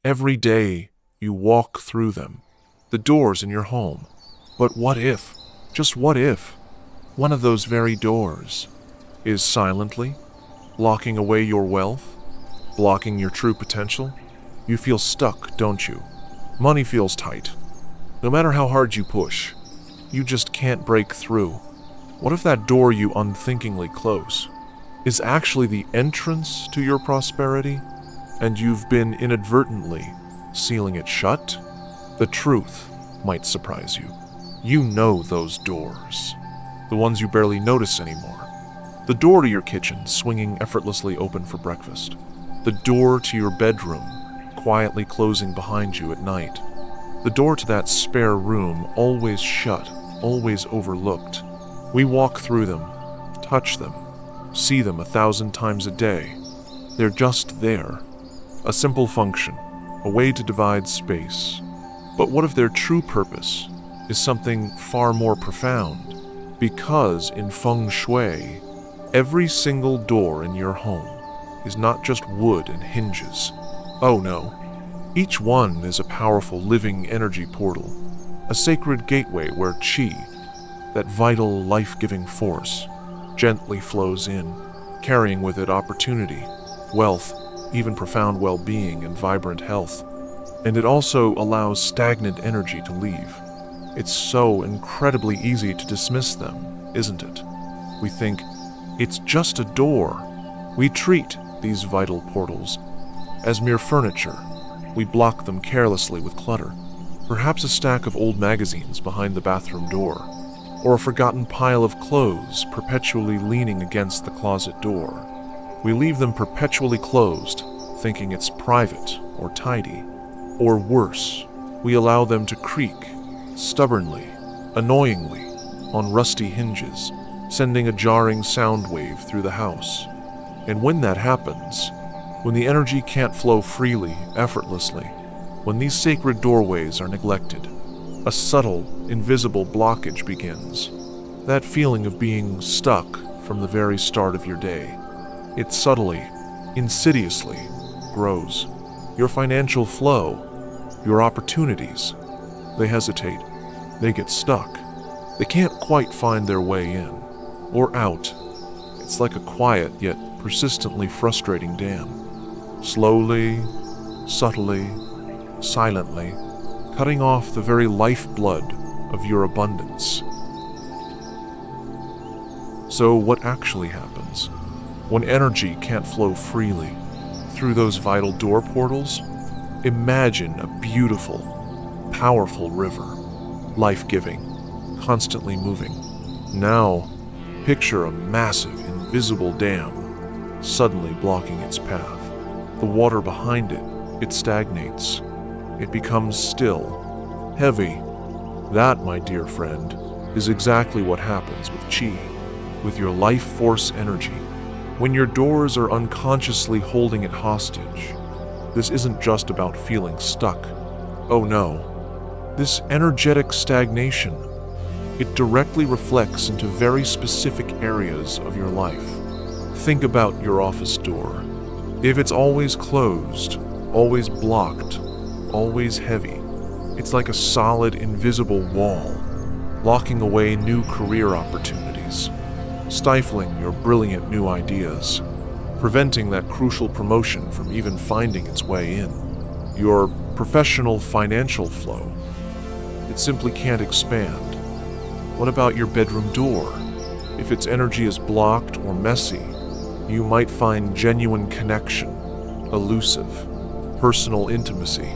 Every day you walk through them, the doors in your home. But what if, just what if, one of those very doors is silently blocking away your wealth, blocking your true potential? You feel stuck, don't you? Money feels tight. No matter how hard you push, you just can't break through. What if that door you unthinkingly close is actually the entrance to your prosperity, and you've been inadvertently sealing it shut? The truth might surprise you. You know those doors, the ones you barely notice anymore. The door to your kitchen swinging effortlessly open for breakfast. The door to your bedroom quietly closing behind you at night. The door to that spare room always shut, always overlooked. We walk through them, touch them, see them 1,000 times a day. They're just there. A simple function, a way to divide space. But what if their true purpose is something far more profound? Because in Feng Shui, every single door in your home is not just wood and hinges. Oh no. Each one is a powerful living energy portal, a sacred gateway where qi, that vital life-giving force, gently flows in, carrying with it opportunity, wealth, even profound well-being and vibrant health. And it also allows stagnant energy to leave. It's so incredibly easy to dismiss them, isn't it? We think, it's just a door. We treat these vital portals as mere furniture. We block them carelessly with clutter. Perhaps a stack of old magazines behind the bathroom door, or a forgotten pile of clothes perpetually leaning against the closet door. We leave them perpetually closed, thinking it's private or tidy. Or worse, we allow them to creak, stubbornly, annoyingly, on rusty hinges, sending a jarring sound wave through the house. And when that happens, when the energy can't flow freely, effortlessly, when these sacred doorways are neglected, a subtle, invisible blockage begins. That feeling of being stuck from the very start of your day. It subtly, insidiously grows. Your financial flow, your opportunities, they hesitate. They get stuck. They can't quite find their way in or out. It's like a quiet yet persistently frustrating dam. Slowly, subtly, silently, cutting off the very lifeblood of your abundance. So what actually happens when energy can't flow freely through those vital door portals? Imagine a beautiful, powerful river, life-giving, constantly moving. Now, picture a massive, invisible dam suddenly blocking its path. The water behind it, it stagnates. It becomes still, heavy. That, my dear friend, is exactly what happens with qi, with your life force energy. When your doors are unconsciously holding it hostage, this isn't just about feeling stuck. Oh no. This energetic stagnation, it directly reflects into very specific areas of your life. Think about your office door. If it's always closed, always blocked, always heavy, it's like a solid, invisible wall, locking away new career opportunities, stifling your brilliant new ideas, preventing that crucial promotion from even finding its way in. Your professional financial flow, it simply can't expand. What about your bedroom door? If its energy is blocked or messy, you might find genuine connection, elusive, personal intimacy,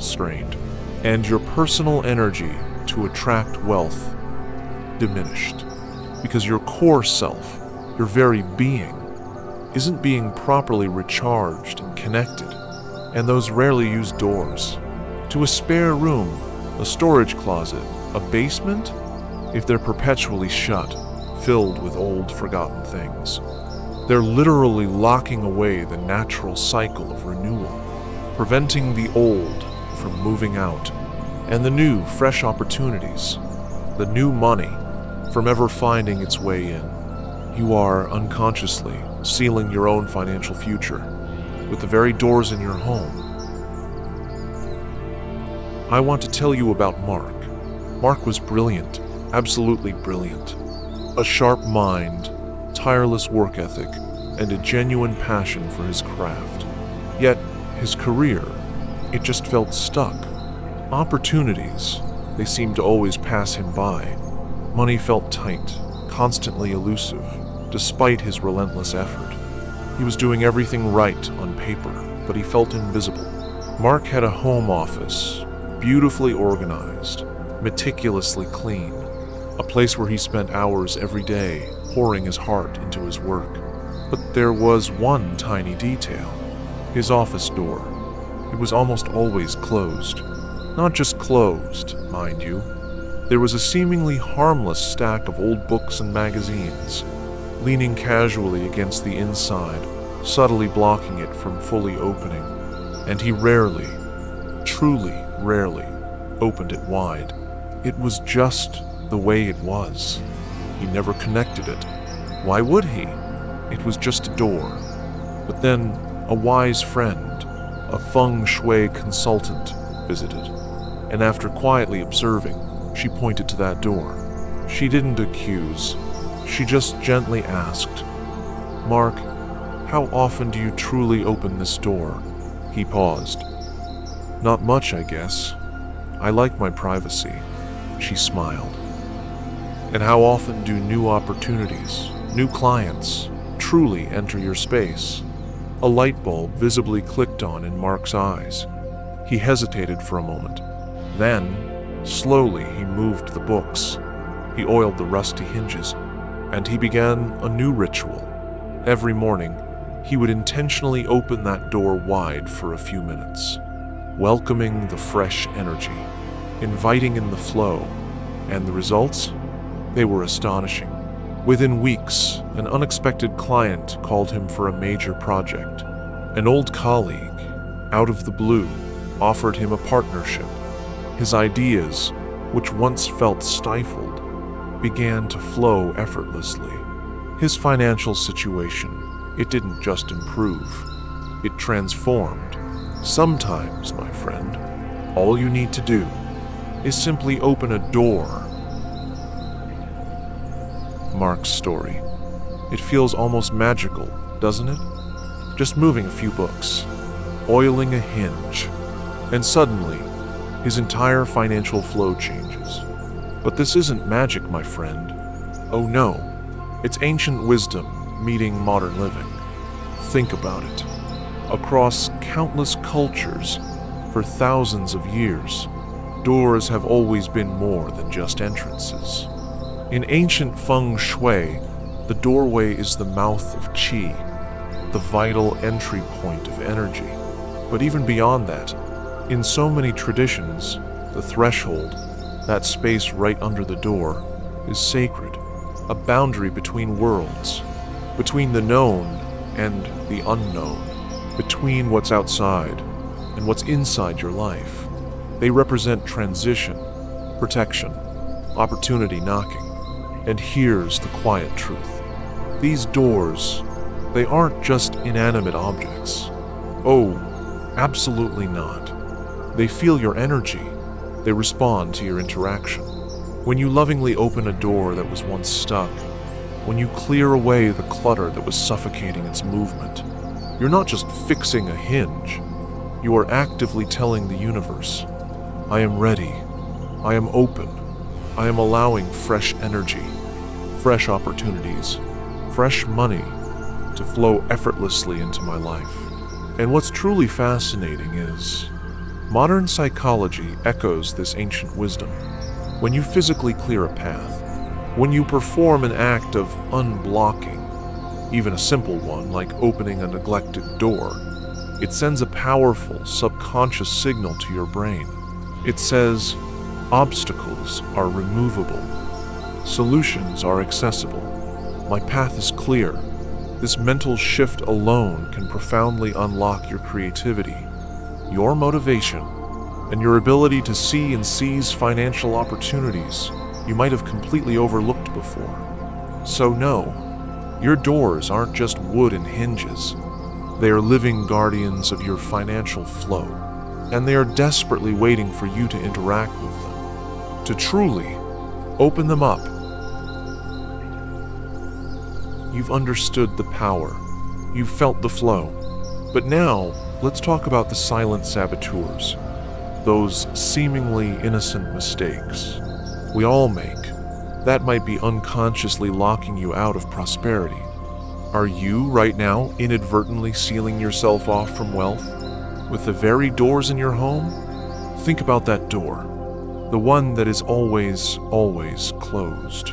strained, and your personal energy to attract wealth diminished. Because your core self, your very being, isn't being properly recharged and connected, and those rarely used doors to a spare room, a storage closet, a basement, if they're perpetually shut, filled with old forgotten things, they're literally locking away the natural cycle of renewal, preventing the old from moving out, and the new, fresh opportunities, the new money, from ever finding its way in. You are unconsciously sealing your own financial future with the very doors in your home. I want to tell you about Mark. Mark was brilliant, absolutely brilliant. A sharp mind, tireless work ethic, and a genuine passion for his craft. Yet, his career, it just felt stuck. Opportunities, they seemed to always pass him by. Money felt tight, constantly elusive, despite his relentless effort. He was doing everything right on paper, but he felt invisible. Mark had a home office, beautifully organized, meticulously clean, a place where he spent hours every day pouring his heart into his work. But there was one tiny detail: his office door. It was almost always closed. Not just closed, mind you. There was a seemingly harmless stack of old books and magazines, leaning casually against the inside, subtly blocking it from fully opening. And he rarely, truly rarely, opened it wide. It was just the way it was. He never connected it. Why would he? It was just a door. But then a wise friend, a Feng Shui consultant, visited, and after quietly observing, she pointed to that door. She didn't accuse. She just gently asked, "Mark, how often do you truly open this door?" He paused. "Not much, I guess. I like my privacy," she smiled. "And how often do new opportunities, new clients, truly enter your space?" A light bulb visibly clicked on in Mark's eyes. He hesitated for a moment. Then, slowly, he moved the books. He oiled the rusty hinges, and he began a new ritual. Every morning, he would intentionally open that door wide for a few minutes, welcoming the fresh energy, inviting in the flow. And the results? They were astonishing. Within weeks, an unexpected client called him for a major project. An old colleague, out of the blue, offered him a partnership. His ideas, which once felt stifled, began to flow effortlessly. His financial situation, it didn't just improve, it transformed. Sometimes, my friend, all you need to do is simply open a door. Mark's story. It feels almost magical, doesn't it? Just moving a few books, oiling a hinge, and suddenly, his entire financial flow changes. But this isn't magic, my friend. Oh no, it's ancient wisdom meeting modern living. Think about it. Across countless cultures, for thousands of years, doors have always been more than just entrances. In ancient Feng Shui, the doorway is the mouth of qi, the vital entry point of energy. But even beyond that, in so many traditions, the threshold, that space right under the door, is sacred, a boundary between worlds, between the known and the unknown, between what's outside and what's inside your life. They represent transition, protection, opportunity knocking. And here's the quiet truth. These doors, they aren't just inanimate objects. Oh, absolutely not. They feel your energy. They respond to your interaction. When you lovingly open a door that was once stuck, when you clear away the clutter that was suffocating its movement, you're not just fixing a hinge. You are actively telling the universe, I am ready. I am open. I am allowing fresh energy, fresh opportunities, fresh money to flow effortlessly into my life. And what's truly fascinating is, modern psychology echoes this ancient wisdom. When you physically clear a path, when you perform an act of unblocking, even a simple one like opening a neglected door, it sends a powerful subconscious signal to your brain. It says, obstacles are removable. Solutions are accessible. My path is clear. This mental shift alone can profoundly unlock your creativity, your motivation, and your ability to see and seize financial opportunities you might have completely overlooked before. So no, your doors aren't just wood and hinges. They are living guardians of your financial flow. and they are desperately waiting for you to interact with them, to truly open them up. You've understood the power. You've felt the flow. But now, let's talk about the silent saboteurs, those seemingly innocent mistakes we all make that might be unconsciously locking you out of prosperity. Are you, right now, inadvertently sealing yourself off from wealth with the very doors in your home? Think about that door, the one that is always, always closed.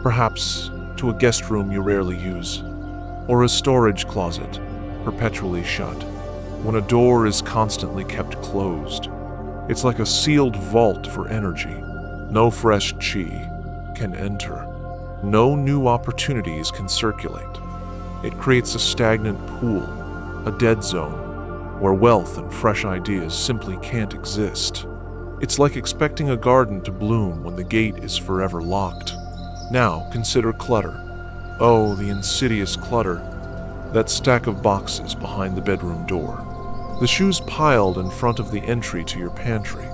Perhaps to a guest room you rarely use, or a storage closet perpetually shut. When a door is constantly kept closed, it's like a sealed vault for energy. No fresh chi can enter. No new opportunities can circulate. It creates a stagnant pool, a dead zone, where wealth and fresh ideas simply can't exist. It's like expecting a garden to bloom when the gate is forever locked. Now, consider clutter. Oh, the insidious clutter. That stack of boxes behind the bedroom door. The shoes piled in front of the entry to your pantry.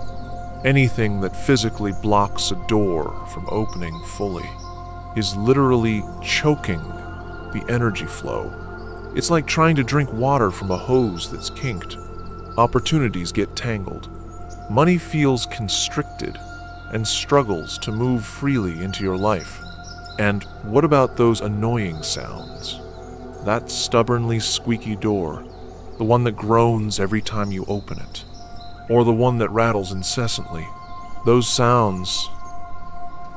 Anything that physically blocks a door from opening fully is literally choking the energy flow. It's like trying to drink water from a hose that's kinked. Opportunities get tangled. Money feels constricted and struggles to move freely into your life. And what about those annoying sounds? That stubbornly squeaky door, the one that groans every time you open it, or the one that rattles incessantly. Those sounds,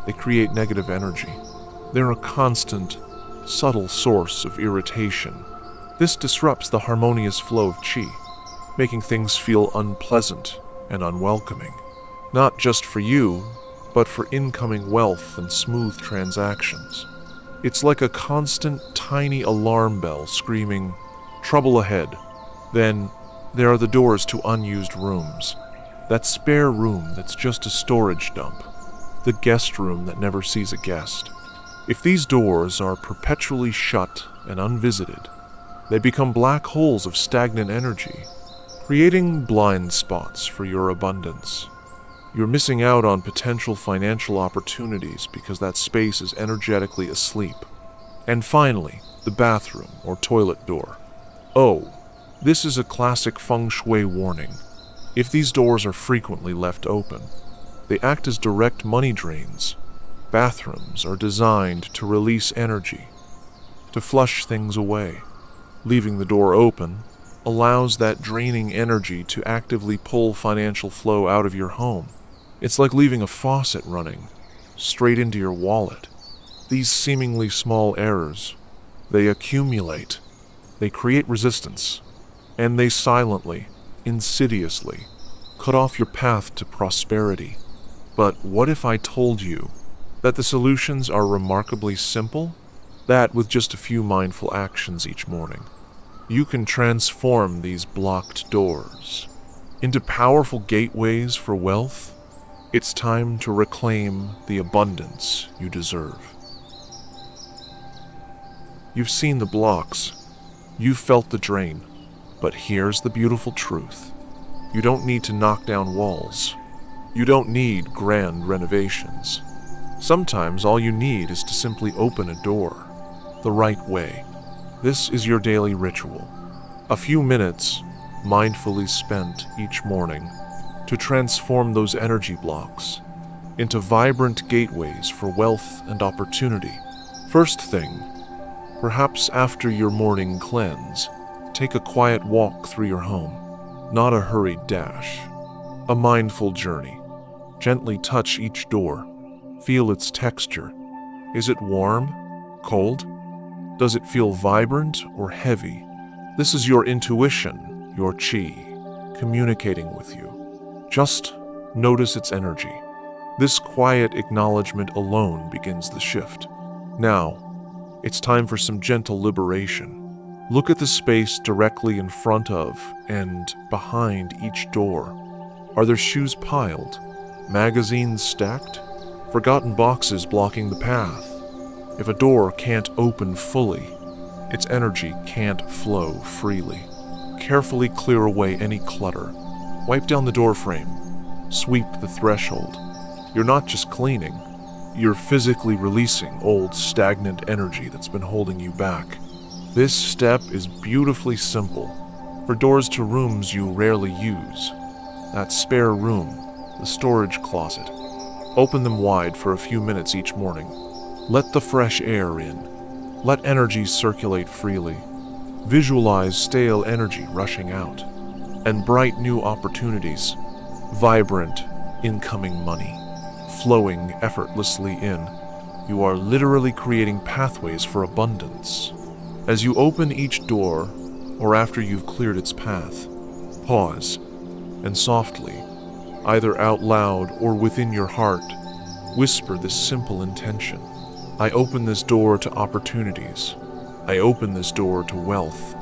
they create negative energy. They're a constant, subtle source of irritation. This disrupts the harmonious flow of chi, making things feel unpleasant and unwelcoming, not just for you, but for incoming wealth and smooth transactions. It's like a constant, tiny alarm bell screaming, "Trouble ahead." Then there are the doors to unused rooms. That spare room that's just a storage dump. The guest room that never sees a guest. If these doors are perpetually shut and unvisited, they become black holes of stagnant energy, creating blind spots for your abundance. You're missing out on potential financial opportunities because that space is energetically asleep. And finally, the bathroom or toilet door. Oh, this is a classic Feng Shui warning. If these doors are frequently left open, they act as direct money drains. Bathrooms are designed to release energy, to flush things away. Leaving the door open allows that draining energy to actively pull financial flow out of your home. It's like leaving a faucet running straight into your wallet. These seemingly small errors, they accumulate, they create resistance, and they silently, insidiously, cut off your path to prosperity. But what if I told you that the solutions are remarkably simple? That with just a few mindful actions each morning, you can transform these blocked doors into powerful gateways for wealth. It's time to reclaim the abundance you deserve. You've seen the blocks. You've felt the drain. But here's the beautiful truth. You don't need to knock down walls. You don't need grand renovations. Sometimes all you need is to simply open a door the right way. This is your daily ritual. A few minutes, mindfully spent each morning, to transform those energy blocks into vibrant gateways for wealth and opportunity. First thing, perhaps after your morning cleanse, take a quiet walk through your home, not a hurried dash. A mindful journey. Gently touch each door. Feel its texture. Is it warm? Cold? Does it feel vibrant or heavy? This is your intuition, your chi, communicating with you. Just notice its energy. This quiet acknowledgement alone begins the shift. Now, it's time for some gentle liberation. Look at the space directly in front of and behind each door. Are there shoes piled? Magazines stacked? Forgotten boxes blocking the path? If a door can't open fully, its energy can't flow freely. Carefully clear away any clutter. Wipe down the door frame. Sweep the threshold. You're not just cleaning, you're physically releasing old stagnant energy that's been holding you back. This step is beautifully simple for doors to rooms you rarely use. That spare room, the storage closet. Open them wide for a few minutes each morning. Let the fresh air in. Let energy circulate freely. Visualize stale energy rushing out, and bright new opportunities, vibrant incoming money, flowing effortlessly in. You are literally creating pathways for abundance. As you open each door, or after you've cleared its path, pause, and softly, either out loud or within your heart, whisper this simple intention. I open this door to opportunities. I open this door to wealth.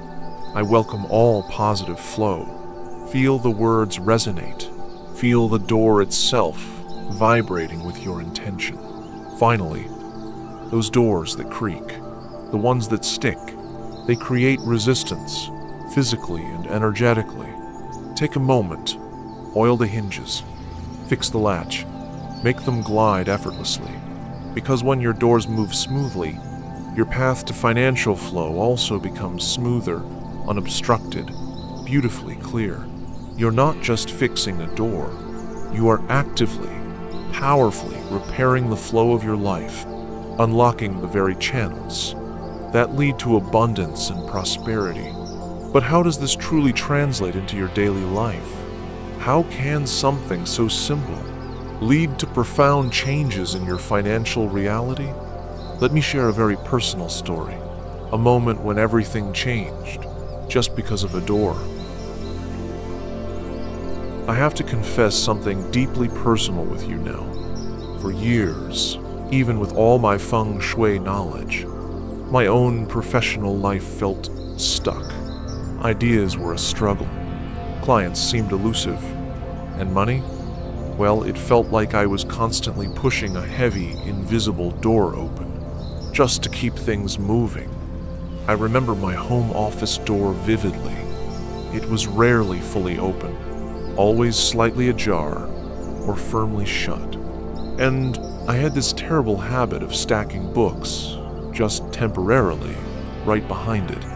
I welcome all positive flow. Feel the words resonate. Feel the door itself vibrating with your intention. Finally, those doors that creak, the ones that stick, they create resistance, physically and energetically. Take a moment, oil the hinges, fix the latch, make them glide effortlessly. Because when your doors move smoothly, your path to financial flow also becomes smoother, unobstructed, beautifully clear. You're not just fixing a door, you are actively, powerfully repairing the flow of your life, unlocking the very channels that lead to abundance and prosperity. But how does this truly translate into your daily life? How can something so simple lead to profound changes in your financial reality? Let me share a very personal story, a moment when everything changed just because of a door. I have to confess something deeply personal with you now. For years, even with all my Feng Shui knowledge, my own professional life felt stuck. Ideas were a struggle. Clients seemed elusive. And money? Well, it felt like I was constantly pushing a heavy, invisible door open, just to keep things moving. I remember my home office door vividly. It was rarely fully open, always slightly ajar or firmly shut. And I had this terrible habit of stacking books, just temporarily, right behind it,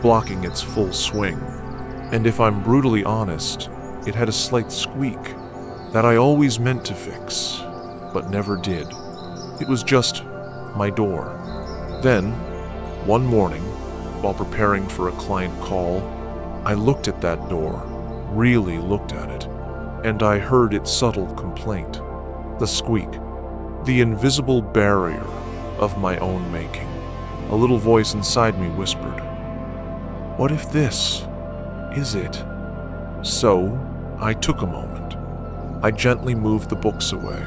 blocking its full swing. And if I'm brutally honest, it had a slight squeak that I always meant to fix, but never did. It was just my door. Then, one morning, while preparing for a client call, I looked at that door, really looked at it, and I heard its subtle complaint, the squeak, the invisible barrier of my own making. A little voice inside me whispered, "What if this is it?" So, I took a moment. I gently moved the books away.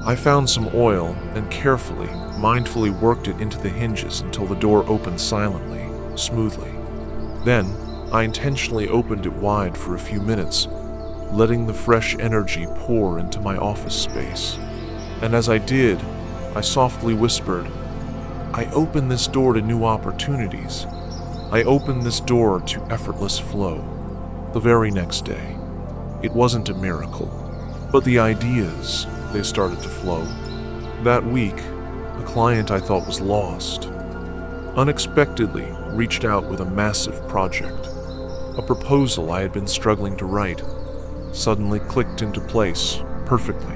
I found some oil and carefully, mindfully worked it into the hinges until the door opened silently, smoothly. Then, I intentionally opened it wide for a few minutes, letting the fresh energy pour into my office space. And as I did, I softly whispered, "I open this door to new opportunities. I open this door to effortless flow." The very next day, it wasn't a miracle, but the ideas, they started to flow. That week, a client I thought was lost unexpectedly reached out with a massive project. A proposal I had been struggling to write suddenly clicked into place perfectly.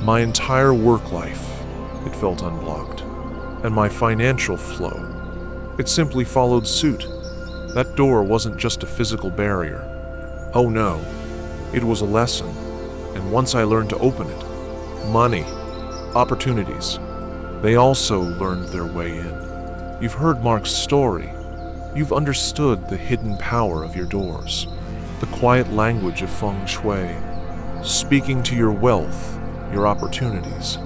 My entire work life, it felt unblocked, and my financial flow, it simply followed suit. That door wasn't just a physical barrier. Oh no, it was a lesson, and once I learned to open it, money, opportunities, they also learned their way in. You've heard Mark's story. You've understood the hidden power of your doors, the quiet language of Feng Shui, speaking to your wealth, your opportunities.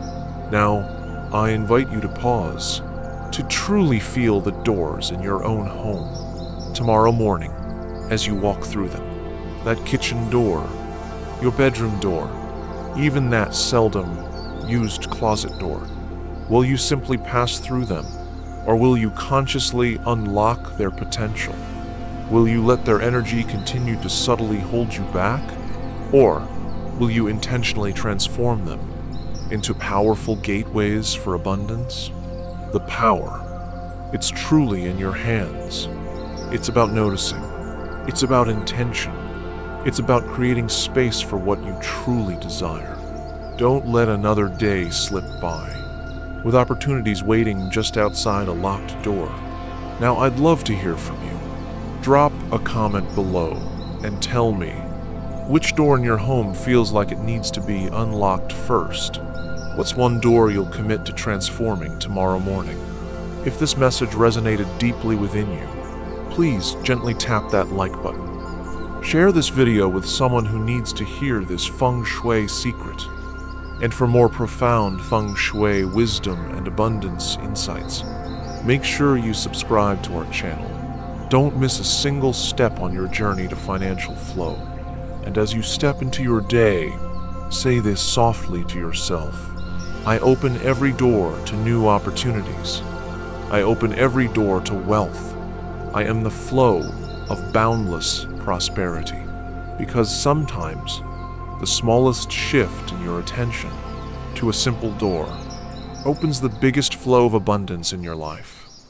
Now, I invite you to pause, to truly feel the doors in your own home. Tomorrow morning, as you walk through them, that kitchen door, your bedroom door, even that seldom-used closet door, will you simply pass through them, or will you consciously unlock their potential? Will you let their energy continue to subtly hold you back, Or will you intentionally transform them into powerful gateways for abundance? The power, it's truly in your hands. It's about noticing. It's about intention. It's about creating space for what you truly desire. Don't let another day slip by, with opportunities waiting just outside a locked door. Now, I'd love to hear from you. Drop a comment below and tell me which door in your home feels like it needs to be unlocked first. What's one door you'll commit to transforming tomorrow morning? If this message resonated deeply within you, please gently tap that like button. Share this video with someone who needs to hear this Feng Shui secret. And for more profound Feng Shui wisdom and abundance insights, make sure you subscribe to our channel. Don't miss a single step on your journey to financial flow. And as you step into your day, say this softly to yourself. I open every door to new opportunities. I open every door to wealth. I am the flow of boundless prosperity. Because sometimes the smallest shift in your attention to a simple door opens the biggest flow of abundance in your life.